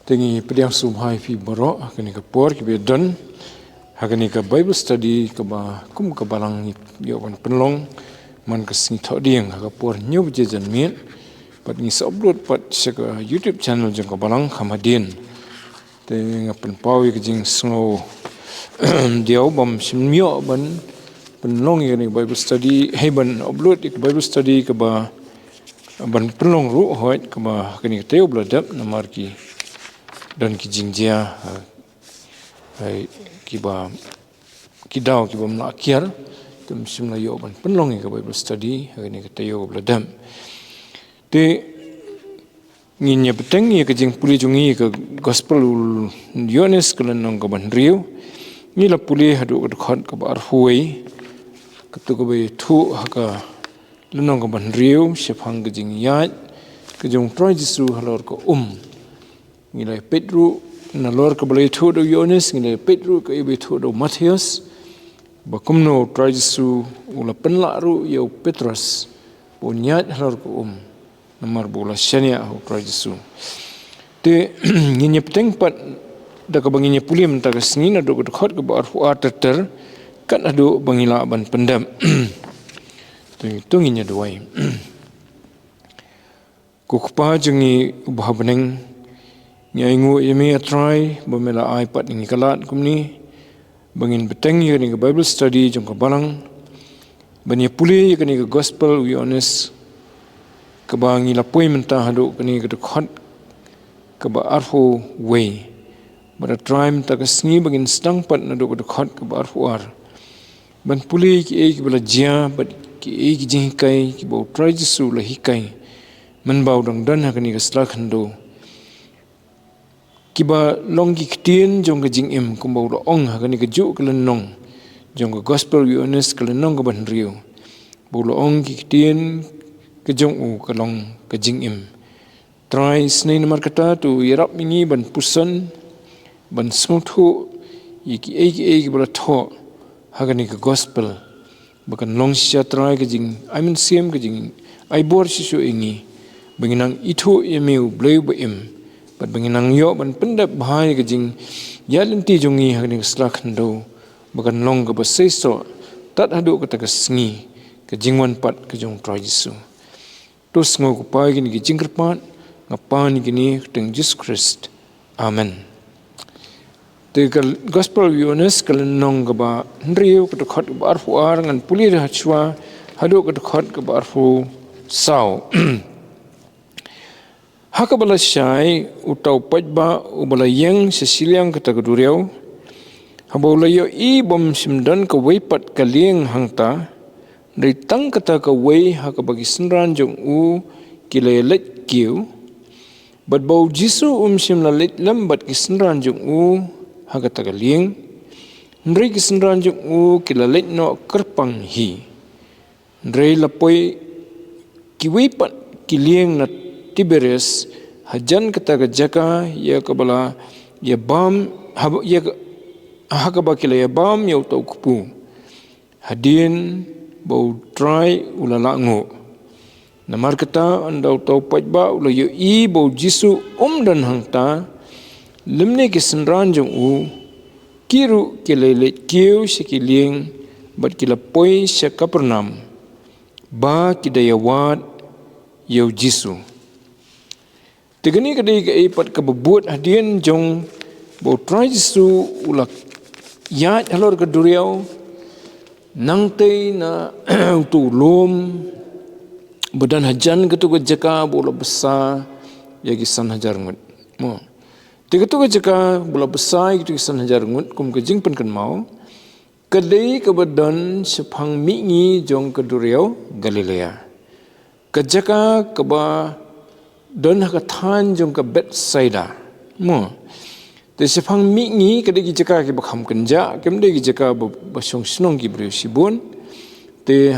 Tengi pediang sumhai fi borok kini ke por ki bedon hakani ke Bible study ke ba kum ke balang yo ban penlong man ke sing tho ding ka por nyu je jan mi pat ni upload pat se ke YouTube channel jeng ke balang khamadin te ngapen pawi ke jing snow diau bam simyo ban penlong ni Bible study hey ban upload ke Bible study ke ba ban penlong ru hoit ke ba kini teu bladap namar ki dan ki jingjia kiba kidau kiba mlakiar tum simla yo ban penlong ke Bible study hari ni kata yo bladam te nginya peteng ye ke jing puli jungi ke gospel Yohanes kelan nong ke ban riu ni la puli hadu ke khot ke bar huai ketu ke be thu haka lenong ke ban riu sepang ke jing yat ke jong troi jisu halor ko ngilai Pedro na lor ke balai thu do Yohanes ngilai Pedro ke ibe thu do Matius bakumno trajisu ula penla ru yo Petrus punyat halor ko namar bola syania ho trajisu te nginya peteng pat da ka banginya pulim ta ka sngin ado ko khot ke bar fu ater kan ado bangila ban pendam te tunginya doai ko kpa jengi ubah beneng nyaingu yemi atrai bomela iPad ini kalat kumni bangin beteng ye ni Bible study jong ka balang bani puli ye ni gospel Yohanes ka bangi lapoi mentah hadu ni ka khot ka ba arfu way bara try ta ka sngi bangin stang pat na do ka khot ka ba arfu ar ban puli ki ek bala jia bat ki ek jing kai ki bo try jisu la hikai man bau dang dan ha ni ka slakhando kiba longi kitien jong ke jing im kumbau lo ong ha ni ke ju ke lenong jong ke gospel Yohanes ke lenong ke ban riu bu lo ong ki kitien ke jong u ke long ke jing im try snei namar kata tu yerap mingi ban pusan ban smuthu yiki eki bala tho ha ni ke gospel bakan long sia try ke jing I mean same ke jing ai bor sisu ingi benginang itu yemeu bleu ba im bat banginang yo ban pendap bahai ke jing yalenti jongi hagni slakhando bakan long ke baseso tat hadu kata ke sngi ke jingwan pat ke jong trai Yesu tus ngo ko pai gini ke jingkerpat ngapan gini teng Jesus Christ amen te gospel Yohanes kelenong ke ba ndriu ke khot ke bar fuar ngan puli hachwa hadu ke khot ke bar fu sau haka bala syai utau pajba ubala yang sesiliang kata keduriau habau layo I bom simdan ke weipat kalieng hangta dari tang kata ke wei haka bagi senran jong u kilelet kiu bat bau jisu simla let lambat ki senran jong u haka ta kalieng ndrei ki senran jong u kilelet no kerpang hi ndrei lapoi ki weipat kilieng na Tiberius hajan kata ke jaka ya kabala ya bam ya hakaba kila ya bam ya utau kupu hadin bau try ulala ngo namar kata anda utau pajba ula yo I bau jisu dan hangta lemne ke senran jong u kiru kelele kiu sekilieng bat kila poi sekapernam ba kidayawat yo jisu tegani kadai ke ipat ke bebut hadian jong bau try Jisu ulak yat halor ke duriau nang tei na tu lom badan hajan ke tu ke jaka bola besar ya kisan hajar ngut mo te ke tu ke jaka bola besar itu kisan hajar ngut kum ke jing pen kan mau kadai ke badan sepang mingi jong ke duriau Galilea ke jaka ke ba don haka than jong ka Bethsaida mo te sepang mingi kade gi jaka ki bakham kenja kemde gi jaka ba song snong ki brio sibun te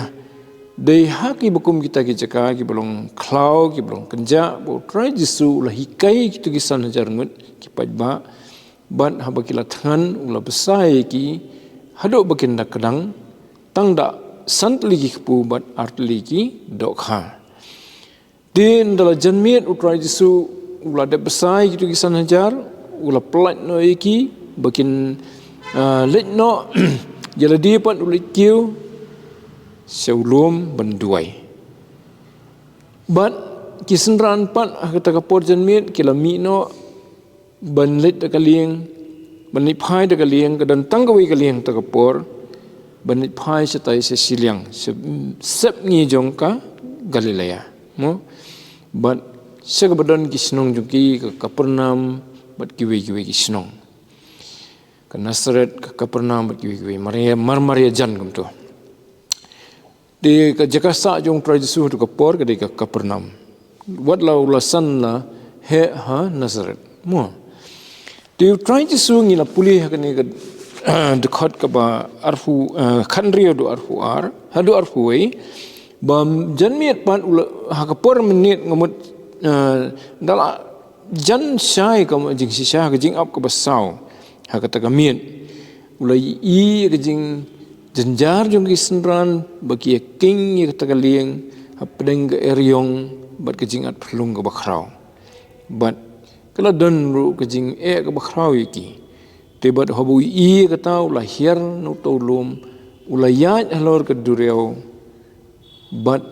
dei haki bukum kita ki jaka ki bolong klau ki bolong kenja bo try Jisu la hikai ki tu ki san hajar ngut ki pajba ban habakila tangan ula besai ki hadok bakin dak kedang tang dak sant ligi kepu bat art ligi dok ha din dalam janmiat utrai Jesu ula de besai gitu kisan hajar ula pelat no iki bakin let no jala dia pat ulit kiu seulum benduai bat kisenran pat kata kapor janmiat kila mi no ban let kalieng ban ni phai de kalieng kadan tanggawi kalieng ta kapor ban ni phai setai se siliang sep ngi jongka Galilea mo bat segabadan kisnong jungki ke Kapernaum bat kiwe-kiwe kisnong ke Nazaret ke Kapernaum bat kiwe-kiwe Maria jan kumtu di ke Jakarta jong pra Yesus tu kapor ke di ke Kapernaum wat la ulasan la he ha Nazaret mo di pra Yesus ngila pulih ke ni ke dekat ke ba arfu khandrio do arfu ar hadu arfu wei bam janmiat pan ha kapor menit ngamut dala jan syai ka jing si syah ka jing ap ka basau ha kata kamian ulai i ka jing jenjar jong ki senran bagi king kata kalieng ha pedeng ke eryong bat ka jing at phlung ka bakrau bat kala don ru ka jing ka bakrau iki te bat habu i kata ulai hier no tolum ulai ya halor ka duriau bat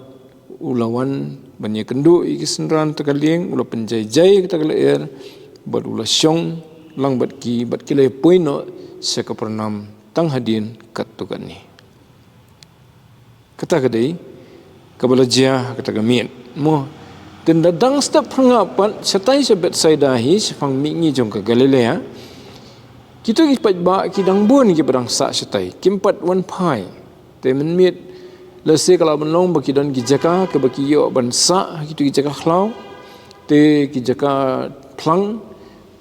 ulawan banyak kendu iki senran takalieng ula penjai-jai kita kalaer bat ula syong lang bat ki le poino se Kapernaum tang hadin kat tukan ni kata kadai kabalaja kata gamin mo dan dadang step pengapan setai sebet saidahi sefang mingi jong ke Galilea kita ki pat ba ki dang bun ki pedang sa setai kimpat wan pai te men mit lese kalau menong bagi dan kijaka ke bagi yo bansa gitu kijaka khlau te kijaka plang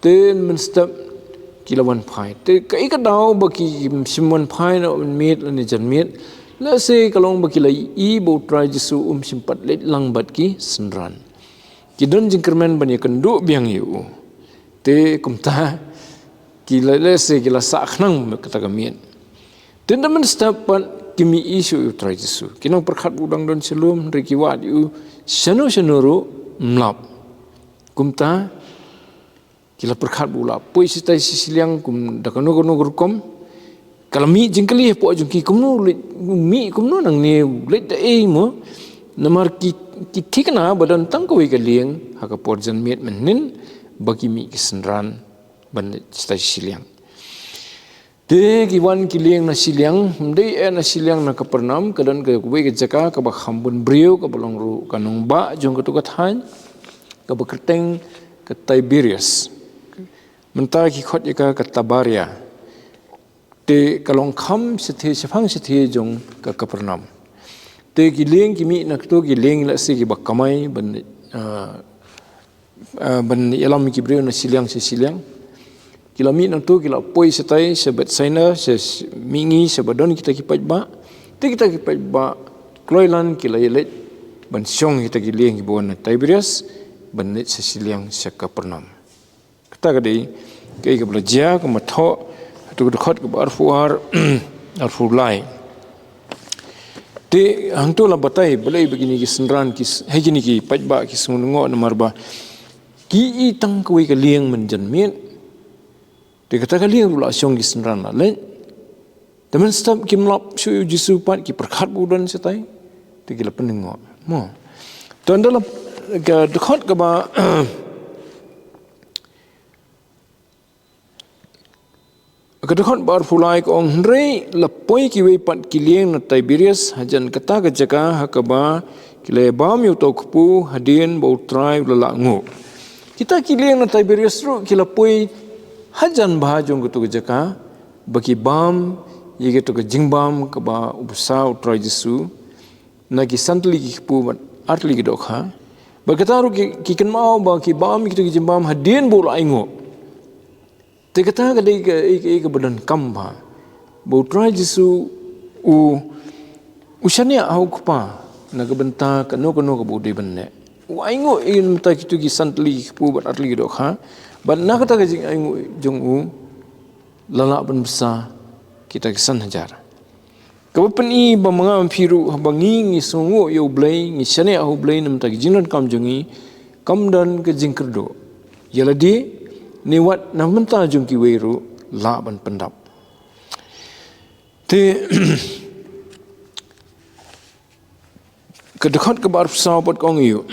te menstep kilawan pai te kai ka dau bagi simon pai no mit ni janmit lese kalau bagi lai i bo try Jesu simpat let lang bat ki senran kidon jingkermen banyak kenduk biang yu te kumta kila lese kila sakhnang kata kamian te men step kimi isu utrai Jesu kinong perkhat budang don selum rikiwat yu sanu mlap kumta kila perkhat bula poi sitai sisiliang kum dakano gurkom kalami jingkali po jungki kumno mi kumno nang ne let da mo namar ki thikna badan tangkoi kalieng hakapor janmiet menin bagi mi kisenran ban sitai sisiliang de kiwan kiliang na siliang de na siliang na Kapernaum kadan ke kuwe ke jaka ka ba khambun brio ka bolong ru kanong ba jong ka tukathan ka ba kerteng ke Tiberias mentah ki khot ka Tabaria de kalong kham sethe sefang sethe jong ka Kapernaum de kiliang kimi na to kiliang la se ki ba kamai ban yalam ki brio na siliang se siliang kila mi nang tu kila poi setai sebet saina se mingi sebadon kita kipat ba te kita kipat ba kloilan kila yelet ban syong kita giliang kibon Tiberias ban net sesiliang se Kapernaum kata kadai kai ka belajar ka matho tu dekat ke arfuar arfulai te hang tu la batai belai begini ki senran ki hegini ki pajba ki sungo namar ba ki i tang kuwi ka liang menjanmit dia kata kali yang pula syong gisenran lah. Teman setiap kimlap suyu Jesu pat ki perkhat budan setai. Dia kira penengok. Mo. Tuan dalam dekat ke ba kedekat bar fulai ko ong rei lepoi ki we pat kilieng na Tiberias hajan kata ke jaka hakaba kile bam yu to kupu hadin bau trai lalangu. Kita kilieng na Tiberias ru kilapoi hajan bahajong kutu jaka bagi bam yege to jingbam ka ba ubsa utrai Jesu nagi santli ki pu artli ki dokha berkataru ki ken mau ba ki bam ki to jingbam hadin bol aingo te kata ka dei ke badan kamba bo utrai Jesu usania au kupa naga benta kano ka budi benne aingo in mata ki to ki santli ki pu artli ki dokha ban nak kata jing aingu jong lalak pun besar kita kesan hajar. Kapan i bamanga piru habangi ngi sungu yo blai ngi sane ahu blai nam tak jinan kam jungi kam dan ke jingkerdo. Yala di ni wat nam menta jungki weiru la ban pendap. Te kedekat ke bar pesau pot kong yu.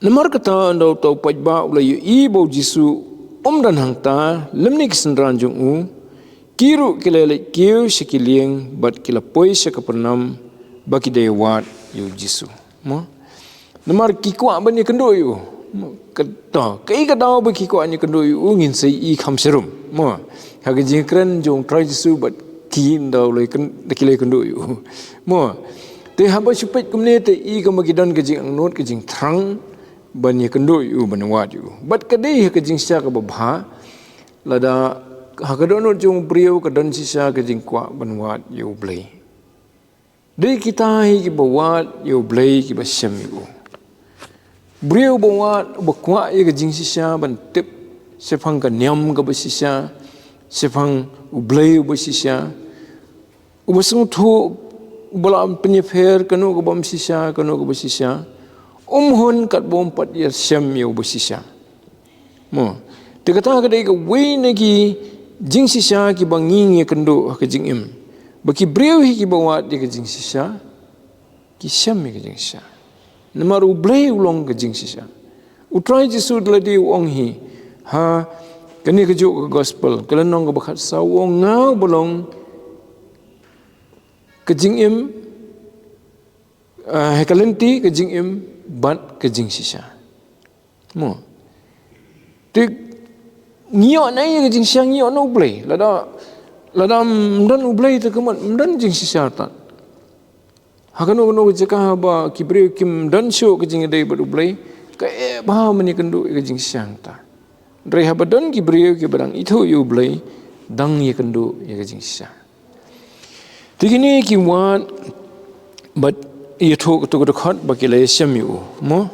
Namar kata anda tau pajba ulai i bau jisu dan hangta lemni kesenderan jungu kiru kilele kiu sekilieng bat kila poi sekapernam baki dewat yu jisu. Mo namar kikwa bani kendo yu. Kata kai kata baki kikwa ni kendo yu ngin sei i kham serum. Mo hage jingkren jong try jisu bat kin dau lai kan dekile kendo yu. Mo te haba supet kumne te i kamagidan ke jing angnot ke jing thrang bani kendo yu banwat yu. Bat kadai ke jing sia ka babha lada hakadono jong brio ke dan sisa ke jing kwa banwat yu blai. Dei kita hi ki bawat yu blai ki basam yu. Brio bawat bakwa ye ke jing sisa ban tip sepang ka nyam ka basisa sepang ublai basisa ubasung thu bola penyefer kanu ke bom sisa kanu ke basisa umhun kat bom pat ya syam yu basisa. Mo te kata ka dei ka we nagi jing sisa ki bangi nge kendo ke jing im baki breu hi ki bawat di ke jing sisa ki syam ke jing sisa namar ublai ulong ke jing sisa utrai jisu dladi ong hi ha kani ke juk ke gospel kelenong ke bakat sawong ngau bolong ke jing im hekalenti ke jing im bat ke jing sisa. Mo te ngio na ye jing siang ngio no ublai lada mdan ublai te kemat mdan jing sisa ta hakano no jeka ba kibre kim dan sho ke jing dei bad ublai ka e ba mani kendu ke jing siang ta dre habadan kibre ke barang itu yu ublai dang ye kendu ye ke jing sisa tigini ki wan but ye to khot ba ke le syam yu mo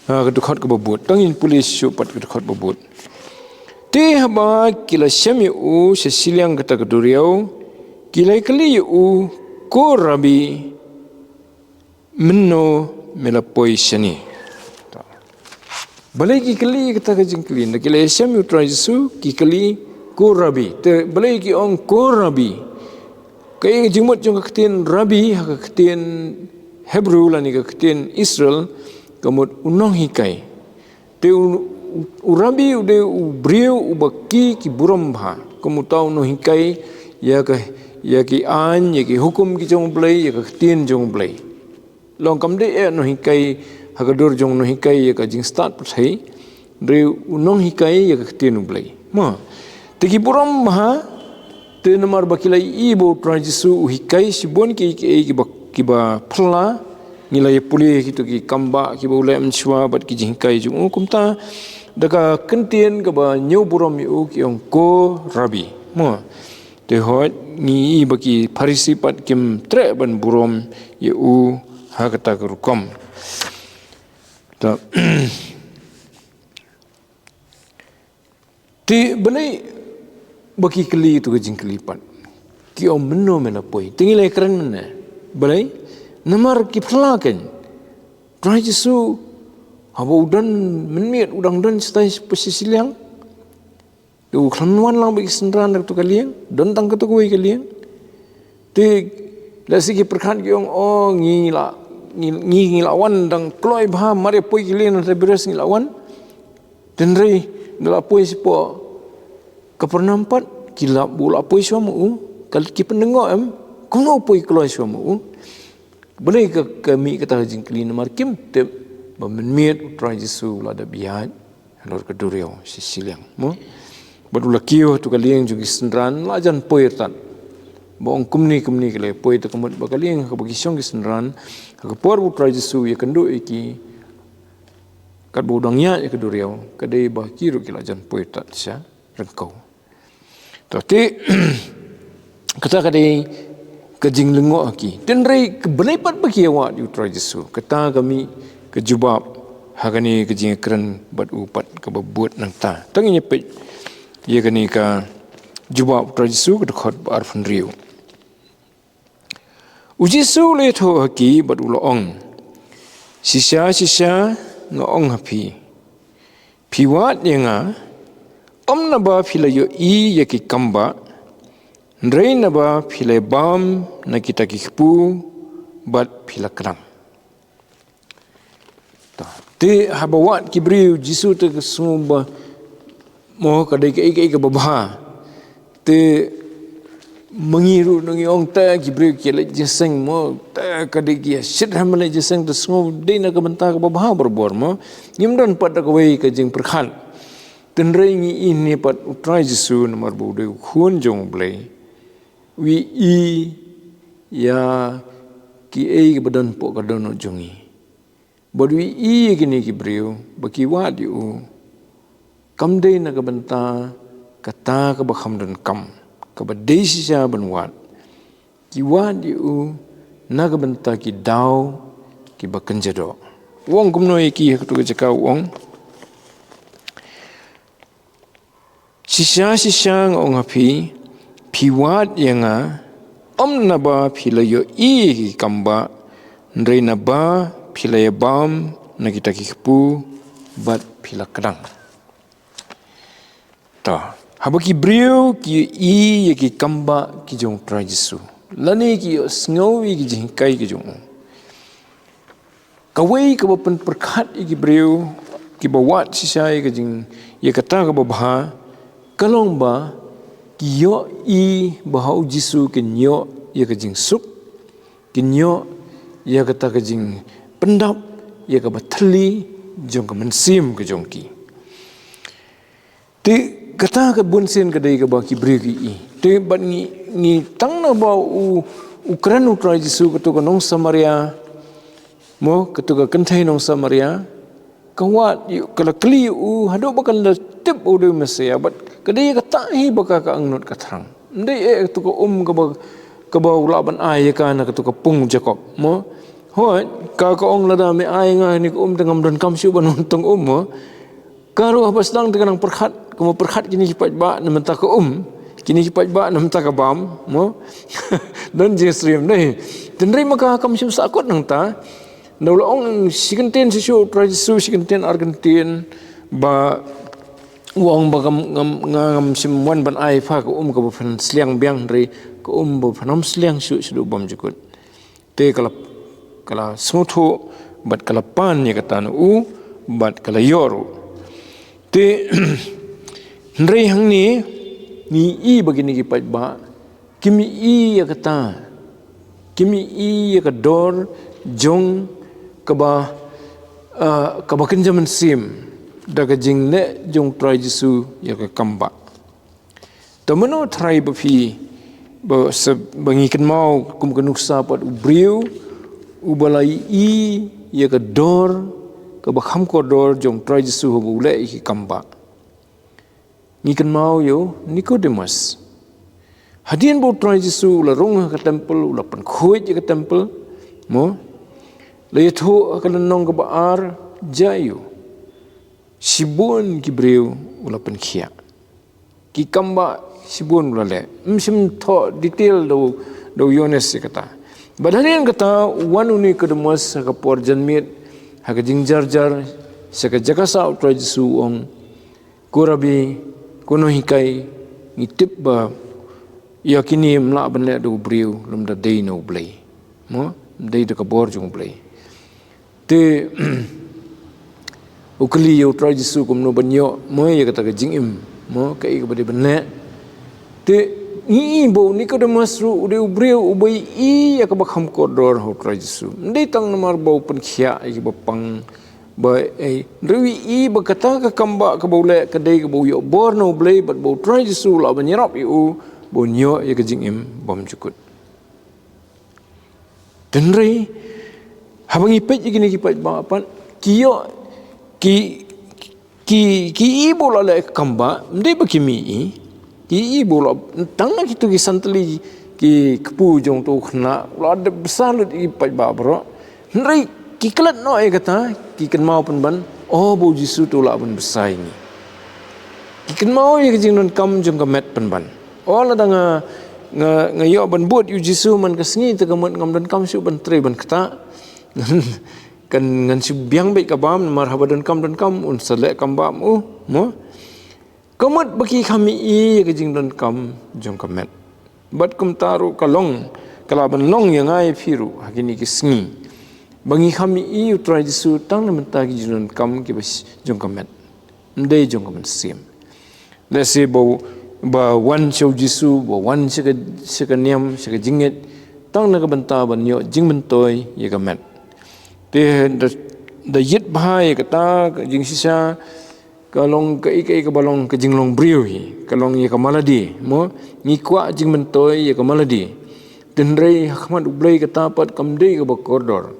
ha ke khot ke babut tangin polis shu pat ke khot babut te haba kila syami u sesilang kata keduriau kila kali u ko rabi menno melapoi sani balai ki kali kata kajing kali na kila syami u trajisu ki kali ko rabi te balai ki ong ko rabi kai jimut jong ketin rabi ha ketin Hebrew lani ketin Israel kamut unong hikai te urabi ude ubrio ubaki ki burambha komutau no hikai ya ki an ya ki hukum ki jong blai ya ki tin jong blai long kam de no hikai hagadur jong no hikai ya ka jing start puthai re unong hikai ya ki tin blai ma te ki burambha te namar bakilai ibo trajisu hikai sibon ki ba phla nilai puli ki to ki kamba ki ba ulai amchwa bat ki jing kai jong kumta daka kentien ke ba nyau buram yu ki ong ko rabi mo te hot ni baki parisipat kim tre ban buram yu ha kata kerukom ta ti balai baki keli tu ke jing kelipat ki om menno mena poi tingilai keren mena balai namar ki phlaken try jisu haba udan menmiat udang dan setai posisi liang tu klanwan lang bagi sendran tu kalian dan tang ketu koi kalian te la sigi perkhan ki ong oh ngi lawan dang kloi bha mare poi kalian te beres ngi lawan den rei dala poi sipo kapernampat kila bola poi suamu kal ki pendengo kono poi kloi suamu boleh ke kami kata jing kalian mar kim te Menmiat utrai Jesu lada biat halor keduriau sisilang mo badula kiyo tu kaliang jugi sendran lajan poir tan bong kumni kele poir tu kemut bakaliang ka bagi syong sendran ka por utrai Jesu ya kendu iki kat bodangnya ya keduriau kadai ba kiru ki lajan poir tan sia rengkau tapi kata kadai kejing lengo aki dan rei kebelepat bagi awak di utrai Jesu kata kami kejubab hagani kejing keren bat upat ke bebuat nang ta tanginya pe Ia kini ka jubah putra Yesus ke dekat arfan riu. Ujisu le tho haki bat uloong. Sisa ngaong hapi. Piwat yenga naba philayo i yaki kamba. Ndrei naba philay bam na kita kikpu bat philakrang. Te habawat kibriu Jisu te kesumba mo kadai ke babha te mengiru nangi ong ta kibriu kele jeseng mo ta kadai kia shit hamale jeseng te sum de na kabanta ka babha berbor mo nyimdan pada kawai ka jing perkhan tenrei ngi ini pat utrai Jisu nomor bude khun jong blai wi i ya ki ei badan po kadono jongi Badui i gini kibriu baki wadiu kam dei na kabanta kata ka bakham dan kam ka badei sisa banwat ki wadiu na kabanta ki daw ki bakanjado wong kumno ki tu ka wong sisa ngong api piwat yanga na ba philayo i kamba ndrei na ba Pilai bam na kita kikpu bat pila kadang. Ta habaki brio ki i ki kamba ki jong tra Yesu. Lani ki sngowi ki jingkai ki jong. Kawai ka bapen perkat ki brio ki bawat sisai ki jing ye kata ka babha kalong ba ki yo i bahau Yesu ki nyo ye ka jing sup ki nyo ye kata ka jing pendap ia ka bathali jong ka mensim ke jongki te kata ka bunsen ka dai ka ba ki breki i te ban ni tang na ba u ukran utrai Jesu ka to ka nong Samaria mo ka to ka kanthai nong Samaria ka wat kala kli u hado bakal la tip u de mesia bat ka dai ka tahi baka ka angnot ka thrang ndai to ka ba ulaban ai ka na ka to ka pung Jacob mo Hoi, kau ong lada me ai nga ni ko tengam dan kam siu banon tong mo. Karo habas lang dengan perkhat, kamu perkhat kini kipat ba na menta ko kini kipat ba na menta ka bam mo. Dan jesrim deh. Tenrei maka kam siu sakot nang ta. Naula ong sikenten siu tradisi sikenten Argentin ba wong ba ngam simwan ban ai fa ko ka ban sliang biang dre ko ba phanom sliang siu bam jukut. Te kala smutu bat kala pan ya kata u bat kala yoru te ndrei hang ni i begini kipat ba kimi i ya kata kimi i ya kador jong kaba kenjaman sim daga jing ne jong trai Jesu ya ka kamba tamano trai bafi ba bangikan mau kum kenuksa pat ubriu ubalai i ya ka dor ka bakham ko dor jong trai Jesu ho le ki kamba ngikan mau yo Nicodemus hadian bo trai Jesu la rong ka temple la pan khoi ka temple mo le tho ka nong ka baar jayu sibun ki breu ula pan khia ki kamba sibun ula le sim tho detail do Yones kata Badanian kata wanu ni kedemas ka por janmit ha ka jingjar sa ka jakasa utrai Jesu ong kurabi kuno hikai ngitip ba yakini mla banle do briu lum da dei no blai mo dei da ka bor jung blai te ukli utrai Jesu kum no banyo mo ya kata ka jingim mo kai ka bade banle te ni bo ni ko demasru ude ubreu ubai i ya ka bakham ko dor ho trai Jesu ndei tang namar bo pen khia i ba pang ba ei rewi i ba kata ka kamba ka bole ka dei ka bo yo bor no blei bat bo trai Jesu la ban yarap u bo nyo ya ka jingim bom cukut tenrei habangi pej gini ki pej ba pan kiyo ki i bo la le kamba ndei ba kimi i ki ibu lo tang gitu ki santli ki kepu jong tu khna lo ada besar lo di pai ba bro nrei ki kelat no e kata ki ken mau pen ban oh bo Jesu tu la ban besar ini Kikin mau ya kejing non kam jong kamet penban. Oh la danga ngayo ban buat yu jisu man kesngi te kamet ngam dan kam su ban tre ban kata. Kan ngan si biang baik kabam marhaba dan kam un selek kam bam mo. Kamet bagi kami i kejing dan kam jong kamet. Bat kum taru kalong kalaban long yang ai firu hakini kesngi. Bangi kami i utrai jisu tang na mentagi jong kam ki bas jong kamet. Ndai jong kamet sim. Let's say ba wan show jisu ba wan sika niam sika jingit tang na kabanta ban yo jing bentoy ye kamet te da yit bhai kata jing sisa kalong ka ikai ka balong ka jinglong briu hi kalong ye kamaladi mo ni kwa jing bentoy ye kamaladi tenrei hakmat ublei kata pat kamdei ka ba koridor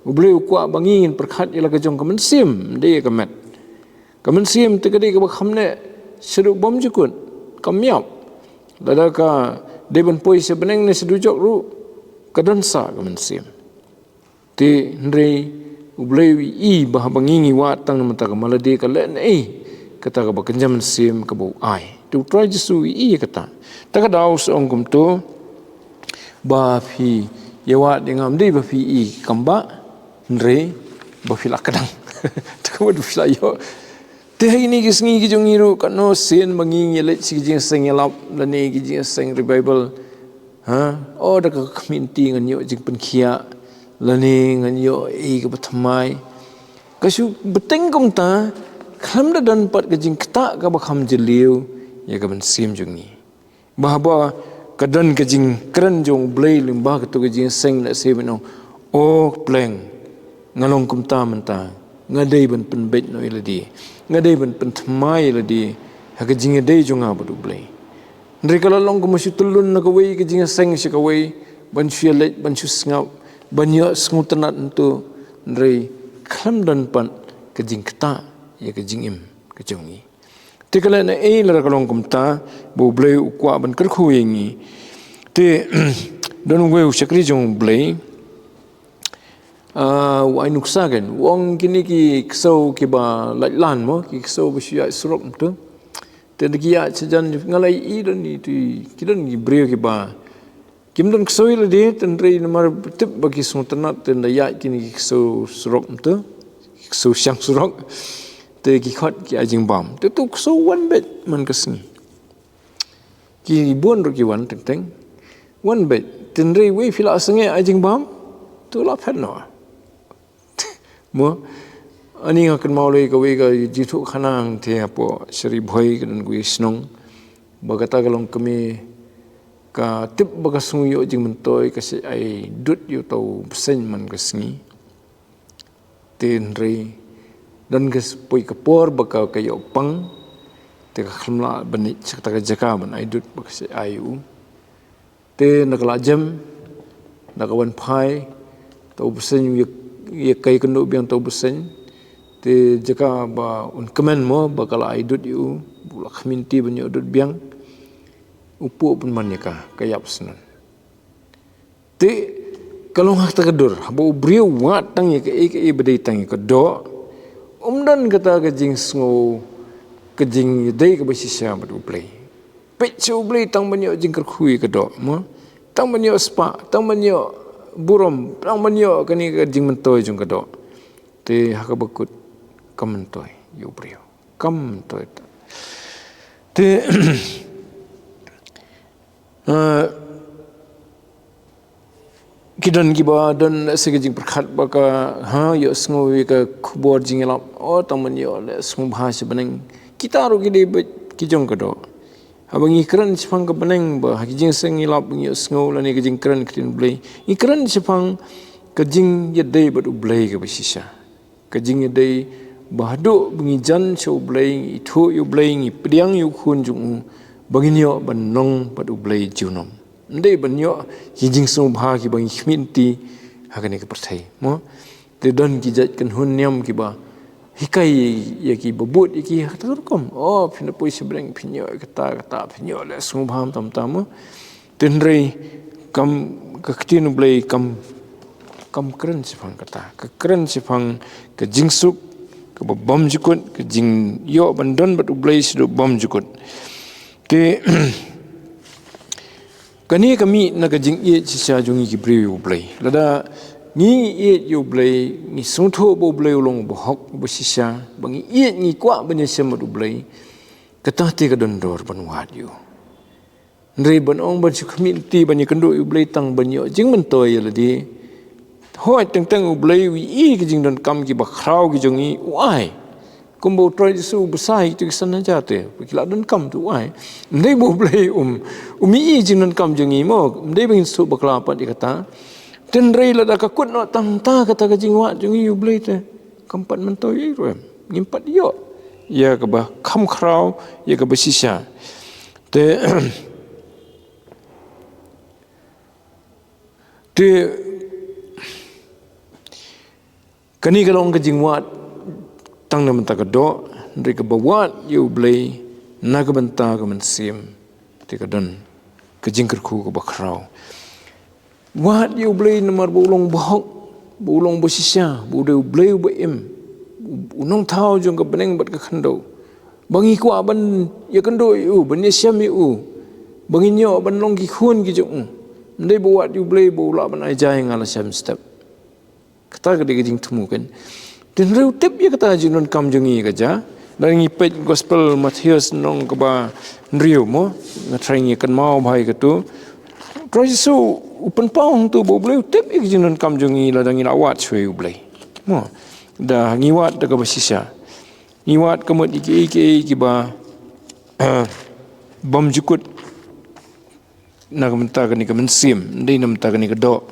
ublei kwa bangin perkhat ila ka jong kamen sim de kamet kamen sim te kadai ka ba khamne seduk bom jukut kamyap lada ka deban poi sebeneng ne sedujok ru kadansa kamen sim ti ndrei ublewi i bah bangingi wa tang mata ka malade ka len kata ka bakenjam sim ka bau ai tu try jisu i kata ta ka daw song kum tu ba phi yewa dingam dei ba phi i kamba ndrei ba phi lakadang ta ka du fla yo te ini kisngi ki jongiru kano sen mangi yelet si jing seng yelap lani ki jing seng revival oh da ka community ngan yo jing penkhia lani ngan yo ka pathamai kasu beteng kum ta kham da dan pat ka jing kta ka ba kham jeliu ya ka ban sim jongi bahwa kadan ka jing kran jong blai limba ka to ka jing seng na se beno oh pleng ngalong kum ta menta ngadai ban penbet no iladi ngadai ban pentmai iladi haka jinga dai jonga badu blai ndre kala long ko masu tulun na kawai ka jinga seng si kawai ban sielet ban susngap ban yo smutanat tu ndre kham dan pan ka jing kta ya ka jing im ka jongi tikala na la kalong kumta bo blai ukwa ban kar khoyengi te don we usakri jong blai wai nuksagen wong kini ki ksau ki ba lan mo ki ksau bsia surok tu te dia sejan ngalai i dan itu kidan ki brio ki ba kim dan ksau ile de ten rei nomor tip bagi suntanat ten ya kini ki ksau surok tu ksau syang surok te ki khot ki ajing bam te tu ksau wan bet man kesni ki bon ro ki wan teng teng wan bet ten rei we fila sange ajing bam tu la phet no mo ani akan mau le ka we ka jitu khanang the apo sri bhoi kan gu snong bagata kalong kami ka tip baga sung yo jing mentoi ka se ai dut yo tau sen man ka sngi tin rei dan ka poi ka por baka ka yo pang te ka khmla bani chakta ka jaka ban ai dut baka se ai u te nakala jam nakawan phai tau sen ye kai kendo biang tau besen te jaka ba un kemen mo bakala aidut yu bula khaminti banyo dut biang upu pun manyaka kayap senan te kalong hak takadur bo brio wat tang ye ke bedai tang ke do umdan kata ke jing sngo ke jing dei ke basisya badu play pe chu play tang banyo jing kerkhui ke do mo tang banyo spa tang banyo burom lang manyo kani ka jing mentoy jung kado te haka bakut kam mentoy yu brio kam mentoy te kidan giba dan segejing perkhat baka yo sngo ka khubor jing elap tang manyo le sngo bahasa beneng kita ro gide ki jong kado abang ikran sipang ke beneng bah kijing sengilap ngi sngo lani kijing kran krin blai ikran sipang kijing yedai badu blai ke besisa kijing yedai bahdo bungi jan show blai itu yu blai ngi pediang yu khun jung banginyo banong badu blai junom ndai banyo kijing sung bha ki bang khminti hakane ke perthai mo te don ki jat kan hun niam ki ba hikai yaki bobot yaki hatarkom phina poi sebreng phinyo kata phinyo le sumham tam tam tenrei kam kaktin blai kam kren sifang kata ka kren sifang ka jingsuk ka ke bom jukut ke jing yo bandon bat ublay sido bom jukut te kani kami na ke jing ye sisa jungi ki bri ublay lada ni ye ublay ni sungtho bo ublay ulong bo hok bo sisa bangi ye ni kwa bani semat ublay ketah te ke dondor ban wat yo ndrei ban ong ban su kami ti bani kendo ublay tang ban yo jing mentoy ladi hoi teng ublay wi i ke jing don kam ki ba khrau ki jongi wai kumbo troy su besai tu sana jate kila don kam tu wai ndei bo ublay umi i jing don kam jongi mo ndei bing su bakla pa di kata tenrei la da ka kut no tang ta kata ka jing wa jongi ublay te kampat mentoy i ro ngimpat yo ya ka ba kham khrau ya ka ba sisa te te kani kalong ka jingwat tang na menta ka do ndri ka bawat yu blay na ka benta ka mensim te ka don ka jingker khu ka bakrau wat yu blay namar bulong bahok bulong bosisya bude blay ba im unong thau jong ka beneng bat ka khando bangi kwa ban ya kando yu ban yasiam yu bangi nyo ban long ki khun ki jong ndai bawat yu blay bola ban ai jai ngala sam step kata ka jing tumu kan dan reu tip ya kata jinon kam jongi ka ja dan ngipet gospel Matius nong ka ba nriu mo na trying kan mau bhai ka tu Yesu upen paung tu bo bleu tip ya jinon kam jongi la dangin awat chui ublai mo da ngiwat da ka basisa ngiwat kamut iki ki ba bom jukut na ka menta ka ni ka mensim ndai na menta ka ni ka do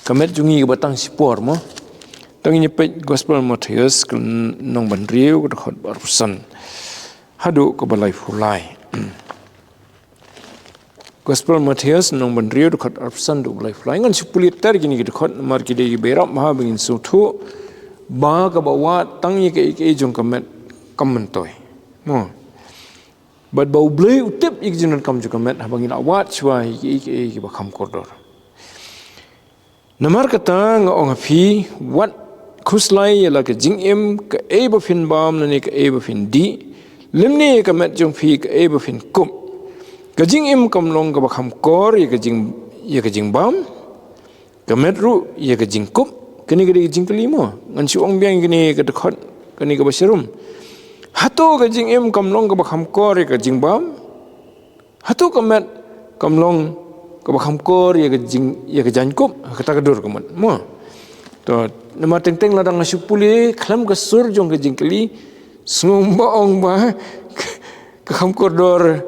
kamet jungi ke batang sipor mo tangi nyepet gospel Matius nong bandriu ke dekat barusan hadu ke balai fulai gospel Matius nong bandriu dekat barusan du balai fulai ngan sepuliter gini ke dekat mar kide ke berap maha bingin sutu ba ke bawa tangi ke jong kamet kamentoy mo bad bau blai utip ik jinan kam ju kamet habangin awat chwa ke bakam koridor namar kata ngong api wat khuslai ya la ke jing em ke e ba fin bam ne ke e ba fin di limne ke mat jong phi ke e ba fin kum ke jing em kam long ke ba kham kor ya ke jing bam ke mat ru ya ke jing kum kini ke jing kelima ngan si ong biang kini ke dekat kini ke basirum hato ke jing em kam long ke ba kham kor ya ke jing bam hato ke mat kam long ka bakham kor ya ke jankup kata kadur kaman mo to nama teng ladang asupuli klam ka sur jong ke jingkeli sumba ong ba ka kham kordor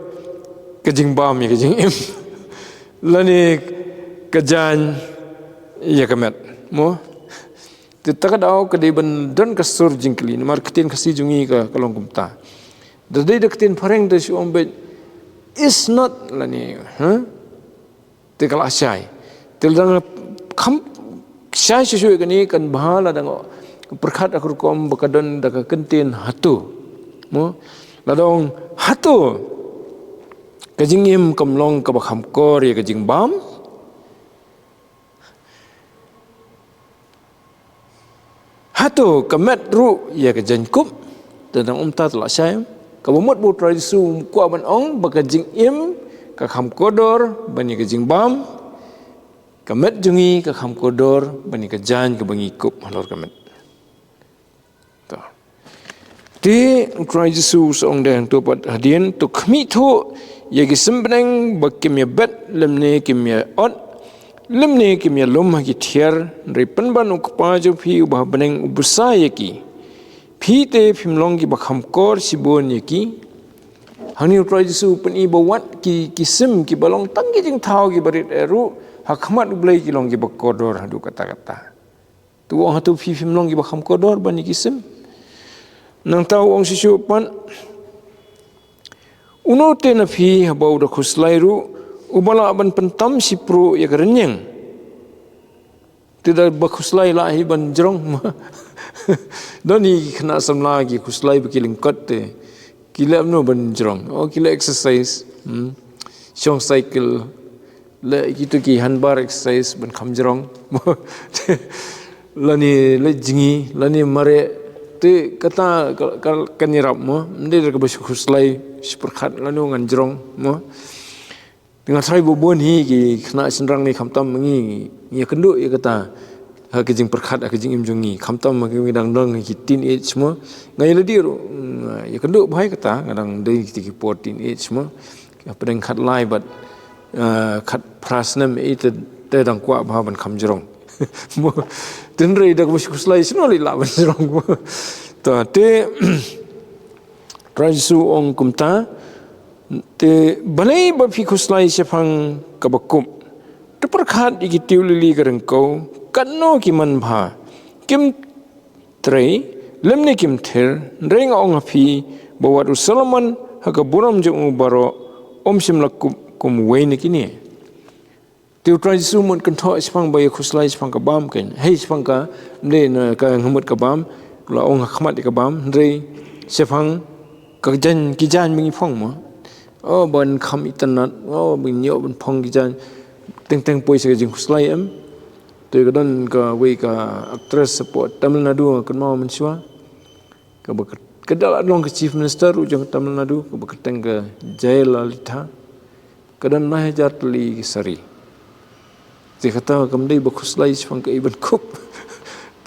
ke jingbam ya ke jingim lani ke jan ya kamet mo titak dau ke de ban ka sur jingkeli namar ketin kasi jungi ka kalong kumta dadai deketin pareng de si ombe is not lani tekal asyai teldang kham syai sesuai kani kan bahala dang perkhat akur kom bakadon dak kentin hatu mo ladong hatu kajingim kamlong ka bakham kor ya kajing bam hatu kamet ru ya kajankup tentang umta tla syai kabumut bu tradisi kwa ban ong bakajing im ka kham kodor bani ka jingbam kamet jungi ka kham kodor bani ka jan ka bangi kup halor kamet ta ti try Jesus ong den to pat hadien to khmi tho ye gi simbreng bakim ya bet lemne kim ya ot lemne kim ya lom gi thier ri panban uk pa jo phi ba beneng ubusa ye ki phi te phimlong gi bakham kor sibon ye ki hani utrai Jesu pen i bawat ki sim ki balong tang ki jing thau ki barit eru hakmat ublai ki long ki bakodor hadu kata-kata tu wong hatu fi film long ki bakham kodor bani ki sim nang tau wong sisu pan uno te na fi habau da khuslai ru ubala ban pentam si pro ya kerenyeng tidak bakhuslai la hi ban jrong doni kena sam lagi khuslai bekiling kot te kila no banjrong kila exercise shong cycle la gitu ki hanbar exercise ban khamjrong lani le jingi lani mare Ti kata kan nyirap mo, hindi dah kabus kuslay seperkat lanu nganjrong mo. Dengan saya bubun hi ki kena senrang ni kamtam mengi ya kenduk ya kata ha kejing perkat ha kejing imjungi kamtam magi ngidang dong ki tin age semua ngai ladi ya kenduk bahai kata ngadang dei ki 14 age semua apa deng khat lai bat khat prasnam itu te dang kwa bah ban kamjrong mo tin rei dak bus kuslai sinoli la ban jrong mo ta te trajisu ong kumta te balai ba fi kuslai sepang kabakum te perkhat iki tiulili garengkau kanno ki man bha kim trei lemne kim ther reng ong fi bawat Solomon haka buram jung baro sim lakum kum weine kini te trajisu mun kan tho sepang ba kuslai sepang kabam ken hei sepang ka ne na ka ngamut kabam la ong khmat kabam rei sepang kajan kijan mingi phong mo ban kam internet bin yo ban phong kijan teng poi se jing kuslai em te kadon ka we ka actress support Tamil Nadu kan mau mensua ka kedal long ke chief minister ujung Tamil Nadu ka beketeng ke Jayalalitha kadon nah jatli sari te kata kamdei ba kuslai sepang ka iban kup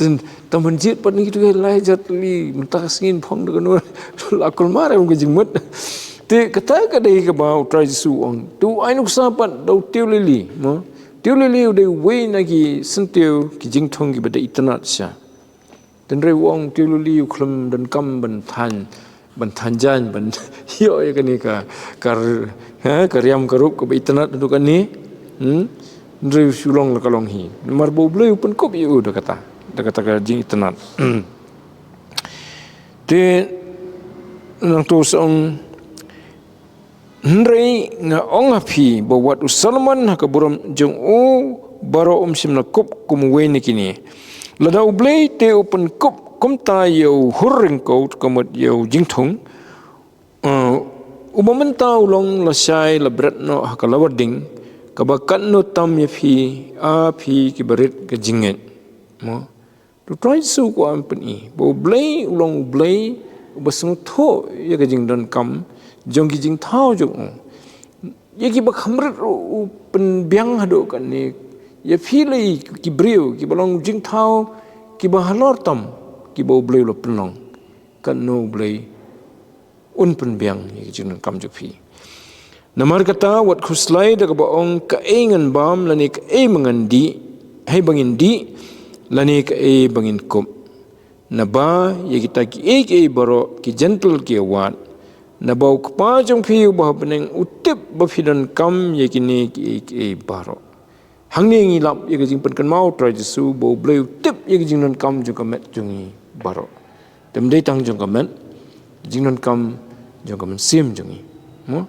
dan taman jit pat ni tu lai jatli mentasngin phong de kanur lakul mare ung jing mut te kata ka dei ka ba trajisu ong tu ainuk sapat dau tiulili mo tiulili de we nagi sentiu ki jingthong ki bada itanat sya dan re wong tiulili klum dan kam ban thanjan ban yo ya kani ka karyam karup ka itanat tu kan ni re sulong la kalong hi mar bo bleu pun kop yu da kata ka jing itanat te nang tu song Hendrai nga ong api bawat Solomon haka buram jung baro sim na kup kum weni kini lada ublei te open kup kum ta yo hurring ko kamut yo jingthong umamenta ulong la sai la bret no haka lawading kabakan no tam yafi api kibarit ke jinget mo to try su ko ampani bo blei ulong blei basung tho ya ke jing don kam jong ki jing thau jong ye ki ba khamrat pen biang hado kan ni ye philei ki breu ki balong jing thau ki ba halor tam ki bo bleu lo penong kan no blei un pen biang ye ki jing kam ju phi namar kata wat khuslai da ba ong ka engan bam lani ka e mangan di hai bangin di lani ka e bangin kum na ba ye kita ki baro ki gentle ki wat na bau kpa jong phi ba beneng utip ba fidan kam ye kini ki baro hangni ngi lap ye jing pen kan mau try su bo bleu tip ye jing non kam jong kamet jungi baro tem dei tang jong kamet jing non kam jong kam sim jungi mo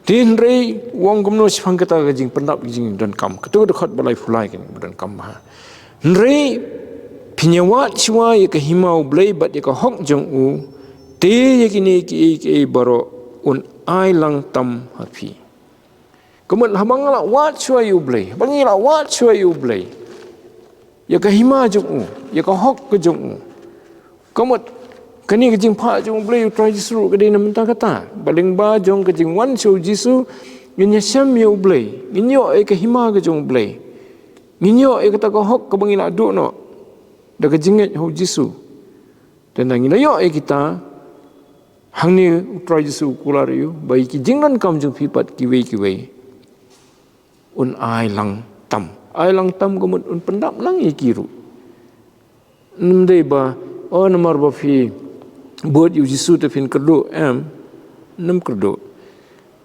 tin rei wong gumno sipang kata jing pendap jing don kam ketu dekat balai fulai kan don kam ha rei pinyawat siwa ye ke himau blei bat ye ke hok jong u te ye kini ki baro un ai lang tam hapi kemun habang la wat chua yu blei bangi la wat chua yu blei ya ka hima jung ya ka hok ke jung kemun kani ke jing pha jung blei try jisu ke dina mentang kata baling ba jong ke jing wan chou jisu nginya syam yu blei nginyo e ke hima ke jung blei nginyo e kata ka hok ke bangi la du no da ke jinget ho jisu dan ngila yo e kita hangni utrai jisu kulariu bai ki jingnan kam jung pipat ki wei un ai lang tam ko un pendap lang ye kiru nde ba namar ba fi buat yu jisu te fin kerdo nem kerdo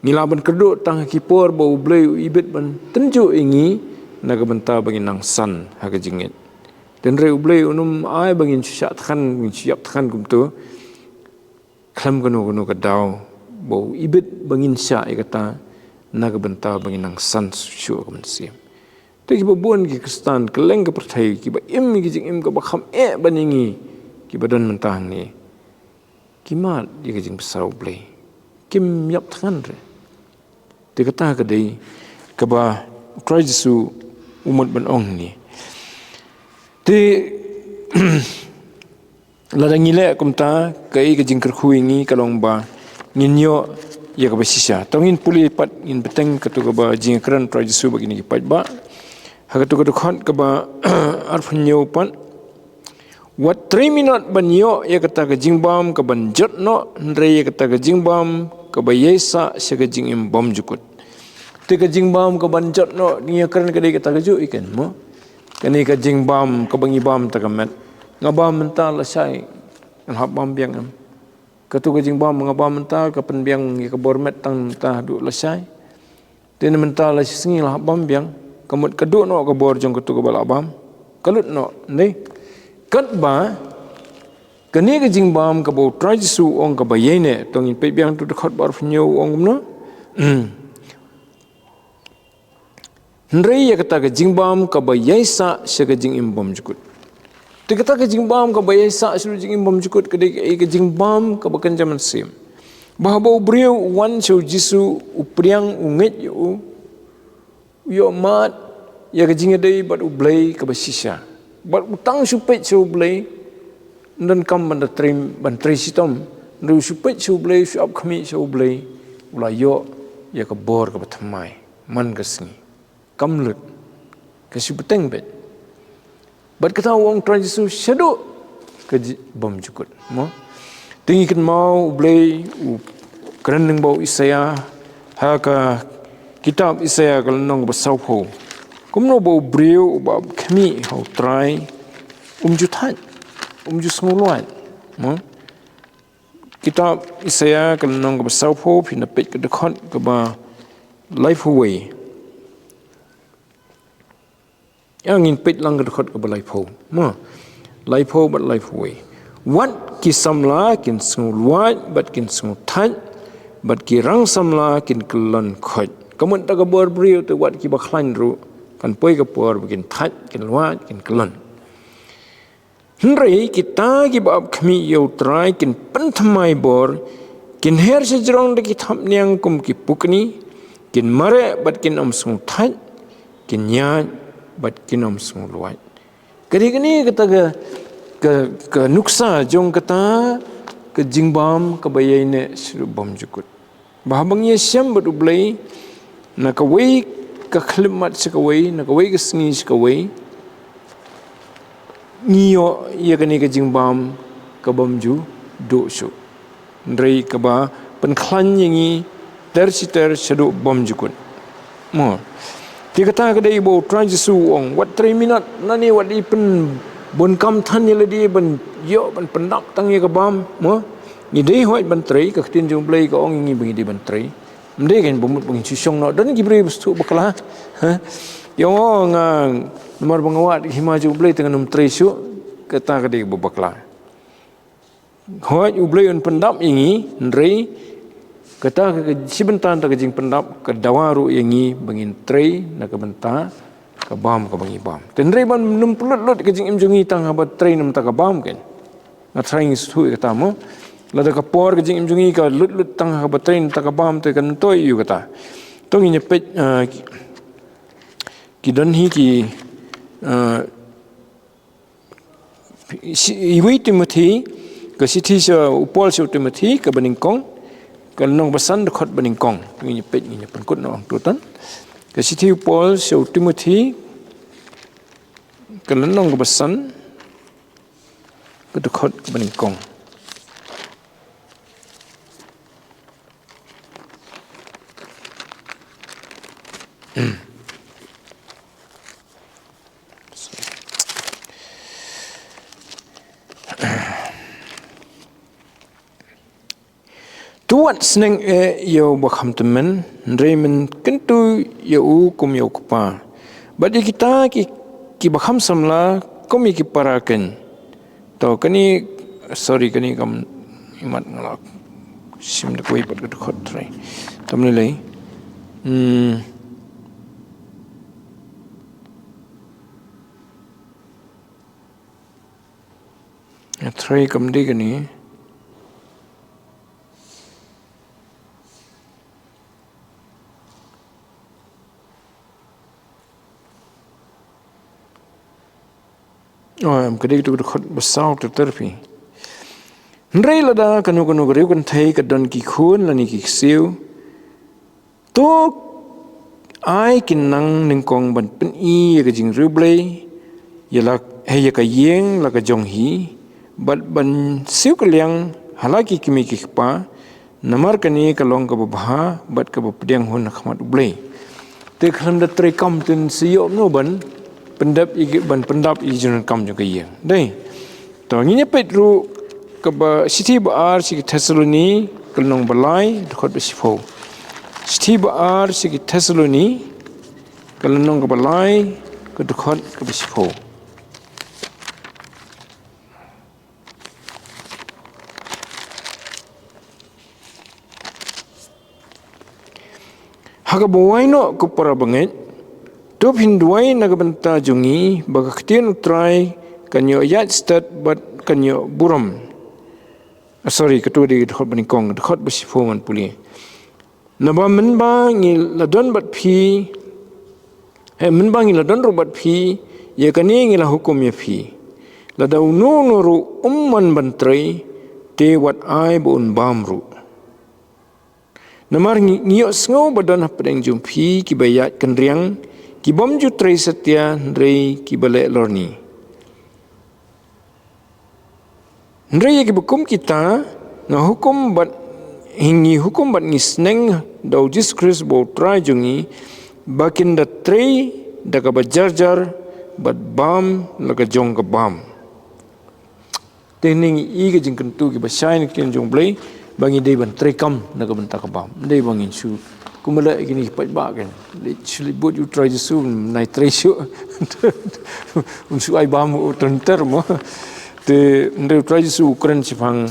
ngila ban kerdo tang ki por ba ublei ibet ban tenju ingi naga benta bagi nang san ha ka jingit dan re ublei unum ai bangin syat khan siap khan kum tu klam gunu ka daw bo ibit bangin sya kata naga benta bangin nang san syu ka mensim te ki buan ki kristan keleng ka perthai ki ba im ki jing im ka ba kham baningi ki badan mentah ni ki mat ki jing besau blei kim yap than re te kata ka dei ka ba Kristu umat ban ong ni te ladang ngile kumta kai ke jingker khuingi kalong ba nginyo ya ka basisha tongin puli pat in beteng katu ka ba jingkran prajisu bagini pat ba hagatu ka khon ka ba arphnyo pan wat 3 minute banyo ya kata ka jingbam ka ban jotno ndre ya kata ka jingbam ka ba yesa sega jingim bom jukut te ka jingbam ka ban jotno nia kran ka de kata ka ju ikan mo kani ka jingbam ka bangi bam ta ka met ngabam mental sai ngab bam biang am katu ka jingbam ngabam mental ka pen biang ya ka bormet tang ta du lasai ten mental la singi la bam biang kamut kadu no ka bor jong katu ka bala bam kalut no nei kat ba kani ka jingbam ka bo try su ong ka bayene tong in pe biang tu khot bar fnyo ong no ndrei ya kata ka jingbam ka bayaisa se ka jing im bom jukut te kata ka jingbam ka bayaisa su jing im bom jukut ka de ka jingbam ka bakan jaman sim bahabo brio wan show jisu upriang unget yo mat ya ka jing dei bat ublei ka basisha bat utang supet so ublei dan kam ban trim ban trisitom ru supet so ublei su up khami so ublei ula yo ya ka bor ka batmai man ka singi kamlut kasi beteng bet bat kata wong transisu shadow ke bom jukut mo tinggi kan mau blay kereneng bau Isaya ha ka kitab Isaya kalau nong basau ho kumno bau brio ba kami ho try jutan ju semuluan mo kitab Isaya kalau nong basau ho pinapet ke dekat ke ba life away yang in pet lang dekat ke balai pau ma lai pau bat lai way wat ki samla kin sngulwat bat kin snguthan bat ki rang samla kin kelon khot kamun ta ka bor brio te wat ki bakhlan ru kan poi ka por bikin that kin wat kin kelon hnrei kita ki bab khmi yo trai kin panthamai bor kin her se jrong de ki thap nyang kum ki pukni kin mare bat kin om snguthan kin nya bat kinom semuluat. Kali-kali kata ke nuksa jong kata ke jingbam ke bayai ne seru bom jukut. Bahabangnya siam berublai na kawai ke khlimat sekawai na kawai ke sengi sekawai ngiyo ia kani ke jingbam ke bom ju do su. Ndrei ke ba penklan yangi tersiter seru bom jukut. Mo dia kata kedai ibu try jesu ong wat 3 minit nani wat di pen bon kam than ni ladi ben yo ben pendak tang ye ke bam mo ni dei hoi ben trai ke tin jong blai ko ong ngi bengi di ben trai mde gen bomut bengi sisong no dan gibre bestu bakla ha yo nga nomor bangawat hima ju blai tengah num trai su kata kedai ibu bakla hoi u blai on pendap ingi ndrei kata si bentan tak jing pendap ke dawaru yangi bengin tray nak ke benta ke bam ke bangi bam tendrei ban num pulut ke jing imjungi tang habat tray num tak bam kan na trying su kata mo lada ke por ke jing imjungi ke lut tang habat tray num tak bam te kan toy yu kata tong ini pet ki dan hi ki iwi Timothy ke sithi sa upol sa Timothy ke beningkong kalau nong pesan dekat beningkong ini pet ini penkut nong tutan ke situ Paul so Timothy kalau nong pesan ke dekat beningkong tuat seneng yo bakham temen remen kentu yo kum yo kupa badi kita ki bakham samla komi ki paraken to kani sorry kani kam imat ngalak sim de koi pat khot trai tamne lai trai kam de kani am kedai tu khot besau tu terpi Nrei lada kanu gariu kan thai ka don ki khun lani ki siu. To ai kin nang ning kong ban pen i ka jing rublei yala he ka yeng la ka jong hi bat ban siu ka liang halaki kimi ki pa namar kani ka long ka ba bat ka ba pediang hun khmat ublei te kham da tre kam tin siyo no ban pendap i ban pendap i jun kam jo ka yeng dei to ngi pet ru ka ba city ba ar si Thessaloni kalong balai khot ba sifo Siti baar sigi Thessaloni kalanong ka balay ka dukhot ka bisipo. Hagabuway no ko para bangit top hinduay nagabanta jungi baga ktiyan utray kanyo yat stat bat kanyo buram. Sorry ketua di dukhot banikong dukhot bisipo man puli. Naba menba ngi ladon bat phi menba ngi ladon ro bat phi ye kani ngi la hukum ye phi lada unu nuru umman bantrai te wat ai bun bamru namar ngi sngo badan pedeng jum phi ki bayat kendriang ki bom ju trai setia ndrei ki bale lorni ndrei ki hukum kita na hukum bat hingi hukum bat ngisneng dau Jesus bo try jungi bakin da trei da ka bajarjar bat bam laga jong ka bam tening i ga jing kentu ki basain kin jong blei bangi dei ban trei kam na ka banta ka bam dei bangin su kumala gini pat ba kan literally but you try to soon nai trei su unsu ai bam u tonter mo te ndeu try to su kren sipang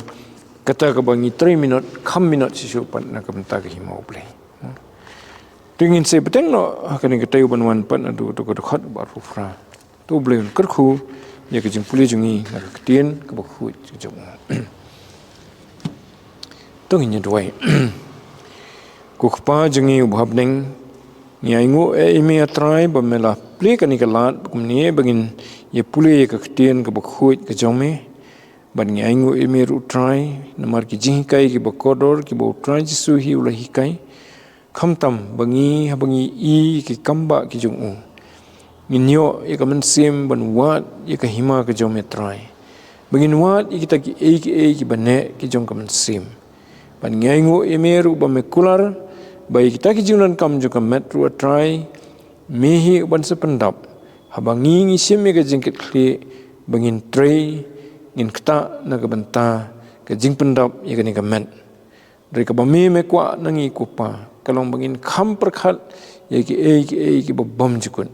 kata ka bangi 3 minit, 5 minit sisupan na kamta ka himau play. Tingin se beteng no kani ka tayo banwan pan adu to ka khat ba rufra. To blay kerkhu ya ka jing puli jungi na ka tien ka ba khu jong. Tong hin duai. Ku khpa jungi ubhab neng nyaingu imi atrai ba mela pli kani ka lat kumni bangin ye puli ka tien ka ba khu ka jong me ban nyaingu emir utrai namar ki jingkai ki bokodor ki bo utrai jisu hi ula hikai khamtam bangi habangi i ki kamba ki jungu minyo ye kamen sim ban wat ye ka hima ka jom etrai bangin wat ye kita ki bane ki jom kamen sim ban nyaingu emir ba mekular bai kita ki junan kam jo ka metro atrai mehi ban sependap habangi ngi sim ye ka jingkit kli bangin trai ngin kta na ka banta ka jing pendap ye kani ka men dari ka bami me kwa nangi kupa kalong bangin kham perkhat ye ki bom jukun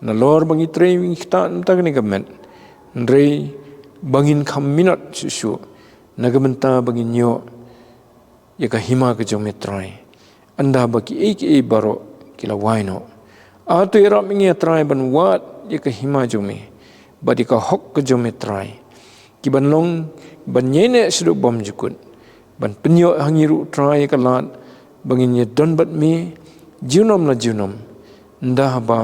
na lor bangi training kta nta kani ka men ndrei bangin kham minat susu na ka banta bangin yo ye ka hima ka jome trai anda baki baro kila waino atu era mingi trai ban wat ye ka hima jome badi ka hok ka jome trai ki ban long ban nyene sedu bom jukun ban penyo hangiru try kalat bangin ye don bat me junom la junom ndah ba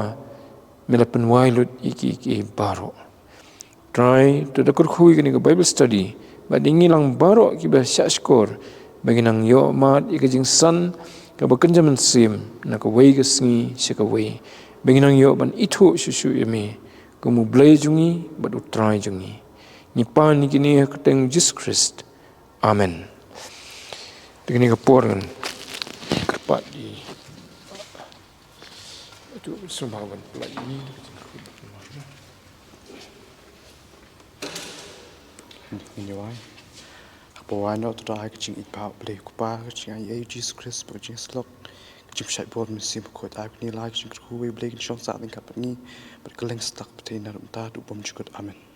mela penwailut iki baro try to the kurkhui ni Bible study ba dingi lang baro ki ba sya skor baginang yo mat ikajing san ka ba kenjaman sim na ka wei ga sngi se ka wei baginang yo ban itu susu yeme kamu blai jungi ba du try jungi Nipan ni kini keteng Jesus Christ. Amen. Begini keporan kerpat di itu sumbangan pelai ini. Ini wai. Apa wai no tu dah kecing ipa boleh kupa kecing ayah Jesus Christ kecing slok kecing syai bor mesti berkot aku ni lagi kecing kuwe boleh kecing saat ni kapan ni berkeleng stak betina rumah tu bom cukup amen.